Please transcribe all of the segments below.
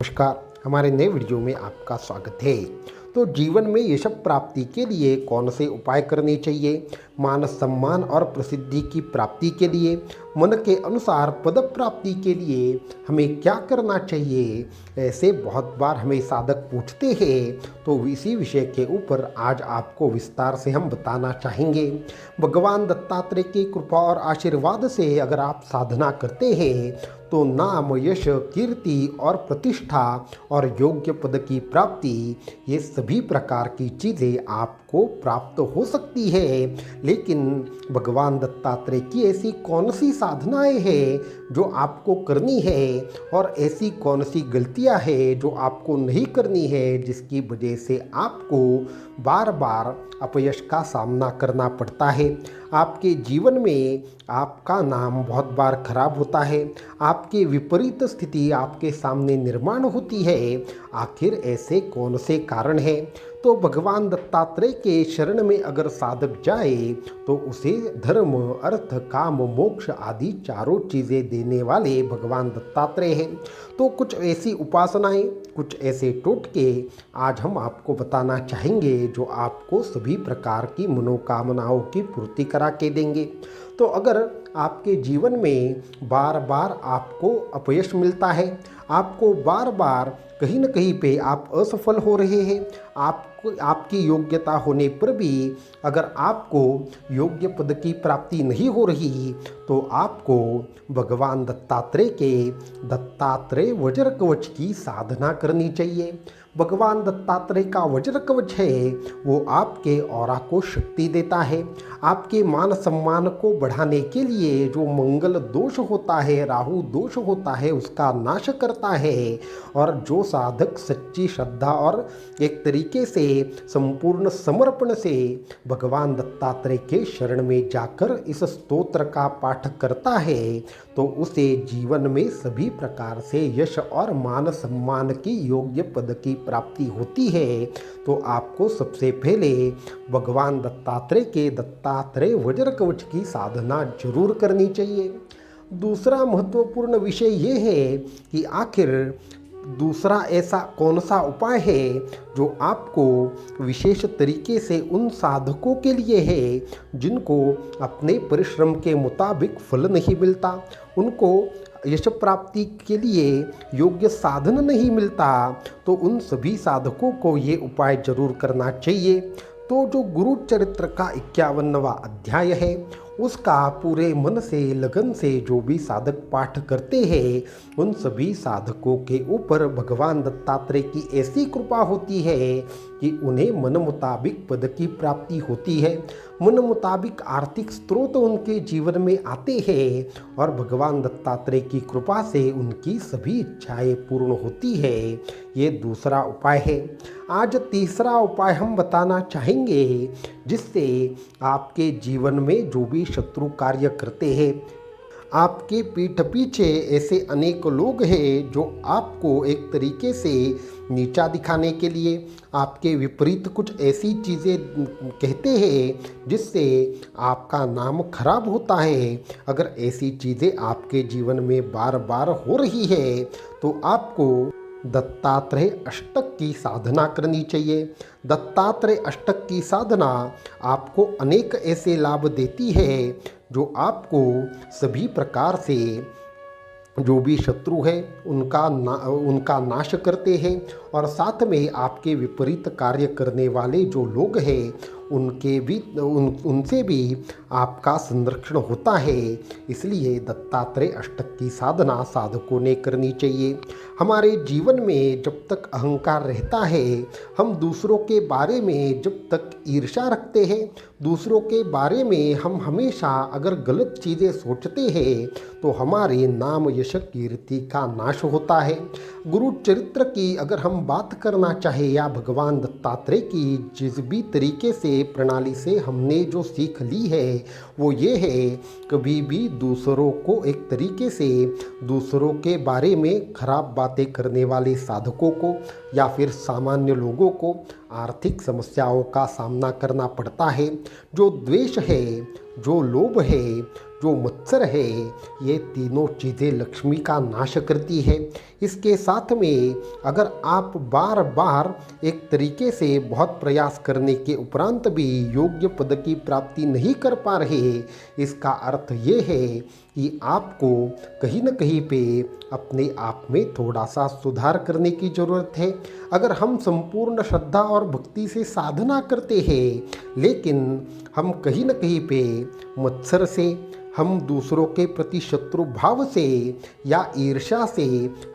नमस्कार। हमारे नए वीडियो में आपका स्वागत है। तो जीवन में यश प्राप्ति के लिए कौन से उपाय करने चाहिए, मान सम्मान और प्रसिद्धि की प्राप्ति के लिए, मन के अनुसार पद प्राप्ति के लिए हमें क्या करना चाहिए, ऐसे बहुत बार हमें साधक पूछते हैं। तो इसी विषय के ऊपर आज आपको विस्तार से हम बताना चाहेंगे। भगवान दत्तात्रेय की कृपा और आशीर्वाद से अगर आप साधना करते हैं तो नाम, यश, कीर्ति और प्रतिष्ठा और योग्य पद की प्राप्ति, ये सभी प्रकार की चीज़ें आपको प्राप्त हो सकती है। लेकिन भगवान दत्तात्रेय की ऐसी कौन सी साधनाएं हैं जो आपको करनी है, और ऐसी कौन सी गलतियां हैं जो आपको नहीं करनी है, जिसकी वजह से आपको बार बार अपयश का सामना करना पड़ता है। आपके जीवन में आपका नाम बहुत बार खराब होता है, आपके विपरीत स्थिति आपके सामने निर्माण होती है। आखिर ऐसे कौन से कारण हैं? तो भगवान दत्तात्रेय के शरण में अगर साधक जाए तो उसे धर्म, अर्थ, काम, मोक्ष आदि चारों चीज़ें देने वाले भगवान दत्तात्रेय हैं। तो कुछ ऐसी उपासनाएं, कुछ ऐसे टोटके आज हम आपको बताना चाहेंगे जो आपको सभी प्रकार की मनोकामनाओं की पूर्ति करा के देंगे। तो अगर आपके जीवन में बार बार आपको अपयश मिलता है, आपको बार बार कहीं न कहीं पे आप असफल हो रहे हैं, आपकी योग्यता होने पर भी अगर आपको योग्य पद की प्राप्ति नहीं हो रही, तो आपको भगवान दत्तात्रेय के दत्तात्रेय वज्र कवच की साधना करनी चाहिए। भगवान दत्तात्रेय का वज्र कवच है, वो आपके ऑरा को शक्ति देता है। आपके मान सम्मान को बढ़ाने के लिए जो मंगल दोष होता है, राहु दोष होता है, उसका नाश करता है। और जो साधक सच्ची श्रद्धा और एक तरीके से संपूर्ण समर्पण से भगवान दत्तात्रेय के शरण में जाकर इस स्तोत्र का पाठ करता है, तो उसे जीवन में सभी प्रकार से यश और मान सम्मान की योग्य पद की प्राप्ति होती है। तो आपको सबसे पहले भगवान दत्तात्रेय के दत्तात्रेय वज्र कवच की साधना जरूर करनी चाहिए। दूसरा महत्वपूर्ण विषय ये है कि आखिर दूसरा ऐसा कौन सा उपाय है जो आपको विशेष तरीके से उन साधकों के लिए है जिनको अपने परिश्रम के मुताबिक फल नहीं मिलता, उनको यश प्राप्ति के लिए योग्य साधन नहीं मिलता। तो उन सभी साधकों को ये उपाय जरूर करना चाहिए। तो जो गुरु चरित्र का 51वां अध्याय है, उसका पूरे मन से, लगन से जो भी साधक पाठ करते हैं, उन सभी साधकों के ऊपर भगवान दत्तात्रेय की ऐसी कृपा होती है कि उन्हें मन मुताबिक पद की प्राप्ति होती है, मन मुताबिक आर्थिक स्रोत उनके जीवन में आते हैं, और भगवान दत्तात्रेय की कृपा से उनकी सभी इच्छाएं पूर्ण होती है। ये दूसरा उपाय है। आज तीसरा उपाय हम बताना चाहेंगे, जिससे आपके जीवन में जो भी शत्रु कार्य करते हैं, आपके पीठ पीछे ऐसे अनेक लोग हैं जो आपको एक तरीके से नीचा दिखाने के लिए आपके विपरीत कुछ ऐसी चीज़ें कहते हैं जिससे आपका नाम खराब होता है। अगर ऐसी चीज़ें आपके जीवन में बार बार हो रही है तो आपको दत्तात्रेय अष्टक की साधना करनी चाहिए। दत्तात्रेय अष्टक की साधना आपको अनेक ऐसे लाभ देती है जो आपको सभी प्रकार से जो भी शत्रु है उनका नाश करते हैं, और साथ में आपके विपरीत कार्य करने वाले जो लोग हैं उनसे भी आपका संरक्षण होता है। इसलिए दत्तात्रेय अष्टक की साधना साधकों ने करनी चाहिए। हमारे जीवन में जब तक अहंकार रहता है, हम दूसरों के बारे में जब तक ईर्ष्या रखते हैं, दूसरों के बारे में हम हमेशा अगर गलत चीज़ें सोचते हैं, तो हमारे नाम, यश, कीर्ति का नाश होता है। गुरु चरित्र की अगर हम बात करना चाहे, या भगवान दत्तात्रेय की जिस भी तरीके से प्रणाली से हमने जो सीख ली है, वो ये है, कभी भी दूसरों को एक तरीके से दूसरों के बारे में खराब बातें करने वाले साधकों को या फिर सामान्य लोगों को आर्थिक समस्याओं का सामना करना पड़ता है। जो द्वेष है, जो लोभ है, जो मत्सर है, ये तीनों चीज़ें लक्ष्मी का नाश करती है। इसके साथ में अगर आप बार बार एक तरीके से बहुत प्रयास करने के उपरांत भी योग्य पद की प्राप्ति नहीं कर पा रहे, इसका अर्थ ये है कि आपको कहीं न कहीं पे अपने आप में थोड़ा सा सुधार करने की ज़रूरत है। अगर हम संपूर्ण श्रद्धा और भक्ति से साधना करते हैं, लेकिन हम कहीं न कहीं पे मत्सर से, हम दूसरों के प्रति शत्रु भाव से या ईर्ष्या से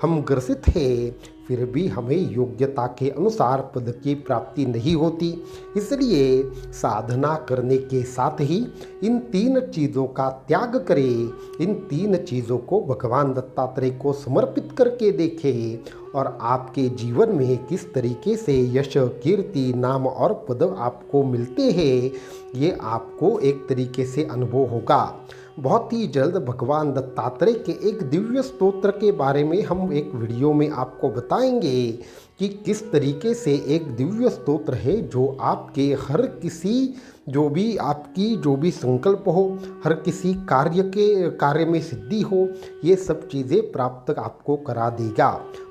हम ग्रसित हैं, फिर भी हमें योग्यता के अनुसार पद की प्राप्ति नहीं होती। इसलिए साधना करने के साथ ही इन 3 चीज़ों का त्याग करें, इन 3 चीज़ों को भगवान दत्तात्रेय को समर्पित करके देखें और आपके जीवन में किस तरीके से यश, कीर्ति, नाम और पद आपको मिलते हैं, ये आपको एक तरीके से अनुभव होगा। बहुत ही जल्द भगवान दत्तात्रेय के एक दिव्य स्तोत्र के बारे में हम एक वीडियो में आपको बताएंगे कि किस तरीके से एक दिव्य स्तोत्र है जो आपके हर किसी जो भी संकल्प हो, हर किसी कार्य में सिद्धि हो, ये सब चीज़ें प्राप्त आपको करा देगा।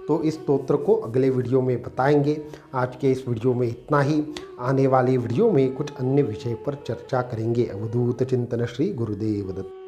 तो इस स्तोत्र को अगले वीडियो में बताएंगे। आज के इस वीडियो में इतना ही। आने वाली वीडियो में कुछ अन्य विषय पर चर्चा करेंगे। अवधूत चिंतन श्री गुरुदेव दत्त।